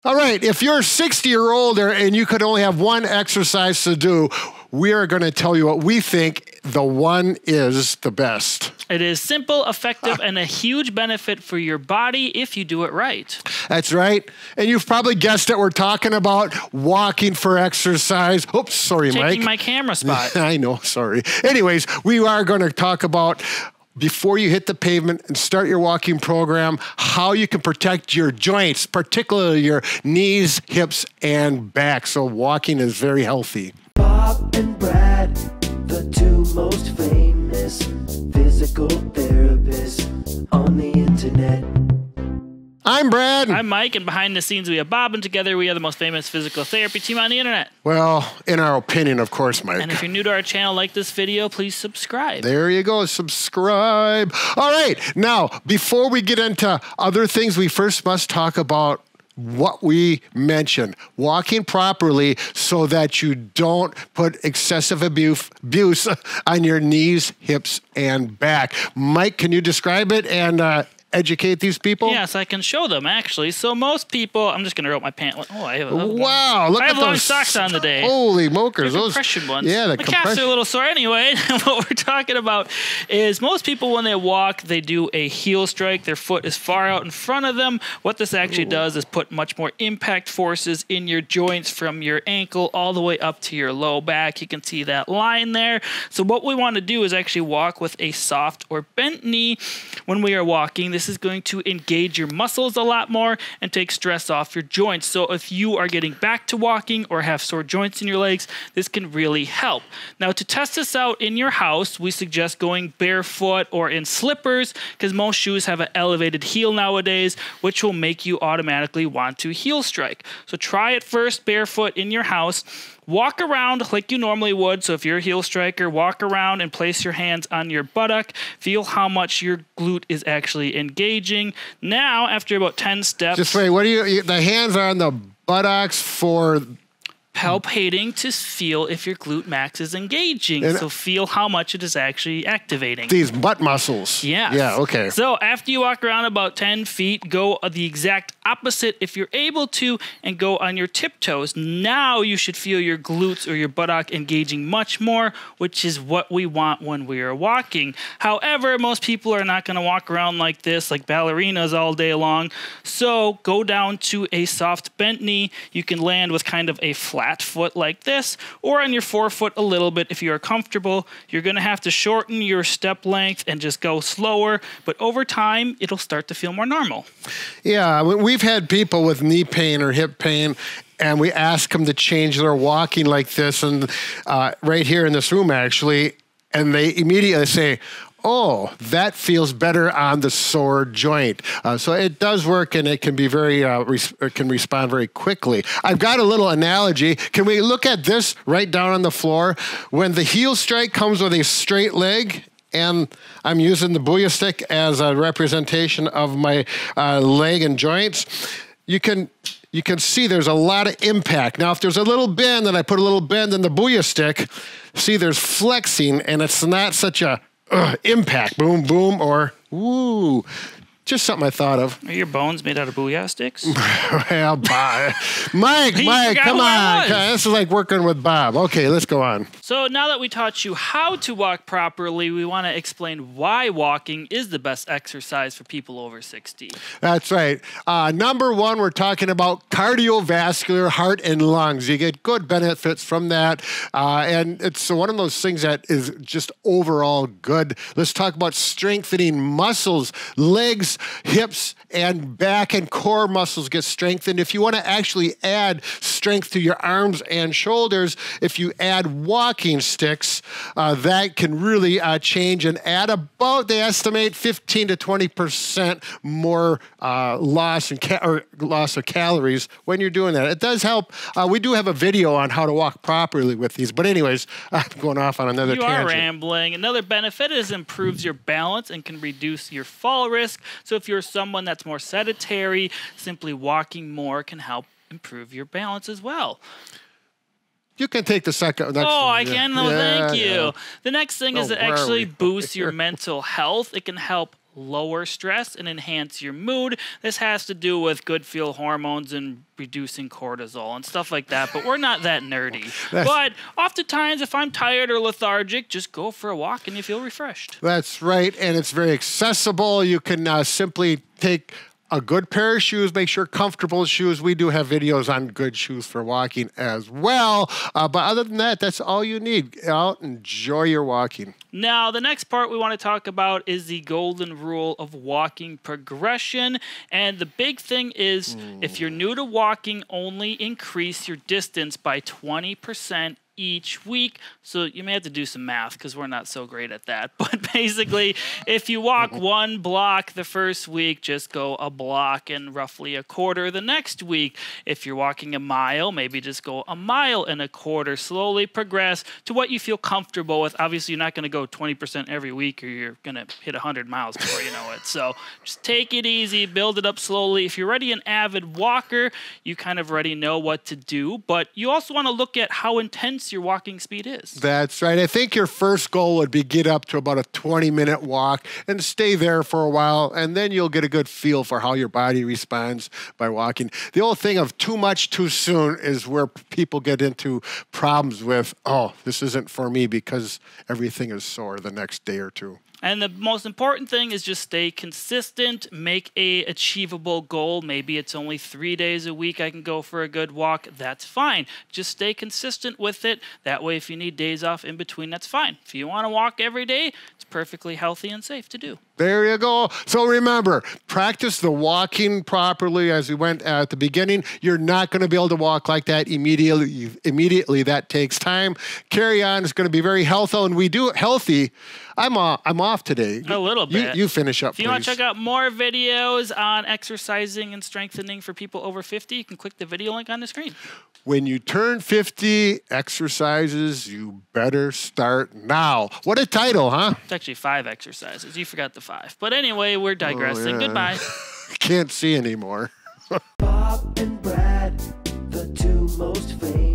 All right, if you're 60 or older and you could only have one exercise to do, we are going to tell you what we think the one is the best. It is simple, effective, and a huge benefit for your body if you do it right. That's right. And you've probably guessed it. We're talking about walking for exercise. Oops, sorry, Mike. Taking my camera spot. I know, sorry. Anyways, we are going to talk about, before you hit the pavement and start your walking program, how you can protect your joints, particularly your knees, hips, and back. So walking is very healthy. Bob and Brad, the two most famous physical therapists on the internet. I'm Brad. I'm Mike, and behind the scenes we have Bob, and together we are the most famous physical therapy team on the internet. Well, in our opinion, of course, Mike. And if you're new to our channel, like this video, please subscribe. There you go, subscribe. All right, now, before we get into other things, we first must talk about what we mentioned, walking properly so that you don't put excessive abuse on your knees, hips, and back. Mike, can you describe it and educate these people? Yes, I can show them, actually. So most people, I'm just going to rope my pants. Oh, I have wow, look I at have long those socks on today. Holy mokers. Those compression ones. Yeah, my calves are a little sore anyway. What we're talking about is most people, when they walk, they do a heel strike. Their foot is far out in front of them. What this actually does is put much more impact forces in your joints from your ankle all the way up to your low back. You can see that line there. So what we want to do is actually walk with a soft or bent knee when we are walking. This is going to engage your muscles a lot more and take stress off your joints. So if you are getting back to walking or have sore joints in your legs, this can really help. Now, to test this out in your house, we suggest going barefoot or in slippers, because most shoes have an elevated heel nowadays, which will make you automatically want to heel strike. So try it first barefoot in your house. Walk around like you normally would. So if you're a heel striker, walk around and place your hands on your buttock. Feel how much your glute is actually engaging. Now, after about 10 steps... Just wait, what do you the hands are on the buttocks for... palpating to feel if your glute max is engaging. And so feel how much it is actually activating. These butt muscles. Yeah. Yeah, okay. So after you walk around about 10 feet, go the exact opposite if you're able to, and go on your tiptoes. Now you should feel your glutes or your buttock engaging much more, which is what we want when we are walking. However, most people are not going to walk around like this, like ballerinas all day long. So go down to a soft bent knee. You can land with kind of a flat foot like this, or on your forefoot a little bit if you are comfortable. You're going to have to shorten your step length and just go slower, but over time, it'll start to feel more normal. Yeah, we've had people with knee pain or hip pain, and we ask them to change their walking like this, and right here in this room, actually, and they immediately say, oh, that feels better on the sore joint. So it does work, and it can be very, it can respond very quickly. I've got a little analogy. Can we look at this right down on the floor? When the heel strike comes with a straight leg, and I'm using the Booyah stick as a representation of my leg and joints, you can see there's a lot of impact. Now, if there's a little bend, and I put a little bend in the Booyah stick, see, there's flexing, and it's not such a impact, boom, boom, or woo. Just something I thought of. Are your bones made out of Booyah sticks? Well, Bob. Mike, come on. This is like working with Bob. Okay, let's go on. So now that we taught you how to walk properly, we want to explain why walking is the best exercise for people over 60. That's right. Number one, we're talking about cardiovascular, heart and lungs. You get good benefits from that. And it's one of those things that is just overall good. Let's talk about strengthening muscles, legs, hips, and back and core muscles get strengthened. If you want to actually add strength to your arms and shoulders, if you add walking sticks, that can really change and add about, they estimate, 15 to 20% more loss of calories when you're doing that. It does help. We do have a video on how to walk properly with these. But anyways, I'm going off on another tangent. You are rambling. Another benefit is improves your balance and can reduce your fall risk. So if you're someone that's more sedentary, simply walking more can help improve your balance as well. You can take the second. I can? No, thank you. The next thing is it actually boosts your mental health. It can help lower stress and enhance your mood. This has to do with good feel hormones and reducing cortisol and stuff like that, but we're not that nerdy. But oftentimes, if I'm tired or lethargic, just go for a walk and you feel refreshed. That's right, and it's very accessible. You can simply take a good pair of shoes, make sure comfortable shoes. We do have videos on good shoes for walking as well. But other than that, that's all you need. Get out, enjoy your walking. Now, the next part we want to talk about is the golden rule of walking progression. And the big thing is, if you're new to walking, only increase your distance by 20% each week. So you may have to do some math because we're not so great at that. But basically, if you walk 1 block the first week, just go a block and roughly a quarter the next week. If you're walking a mile, maybe just go a mile and a quarter. Slowly progress to what you feel comfortable with. Obviously, you're not going to go 20% every week or you're going to hit 100 miles before you know it. So just take it easy, build it up slowly. If you're already an avid walker, you kind of already know what to do. But you also want to look at how intense your walking speed is. That's right. I think your first goal would be get up to about a 20-minute walk and stay there for a while, and then you'll get a good feel for how your body responds by walking. The old thing of too much too soon is where people get into problems with, oh, this isn't for me because everything is sore the next day or two. And the most important thing is just stay consistent, make a achievable goal. Maybe it's only 3 days a week I can go for a good walk. That's fine. Just stay consistent with it. That way, if you need days off in between, that's fine. If you want to walk every day, it's perfectly healthy and safe to do. There you go. So remember, practice the walking properly as we went at the beginning. You're not going to be able to walk like that immediately. That takes time. Carry on. It's going to be very healthy, and we do healthy. I'm off today. A little bit. You finish up, If you want to check out more videos on exercising and strengthening for people over 50, you can click the video link on the screen. When you turn 50, exercises, you better start now. What a title, huh? It's actually 5 exercises. You forgot the 5. But anyway, we're digressing. Oh, yeah. Goodbye. Can't see anymore. Bob and Brad, the 2 most famous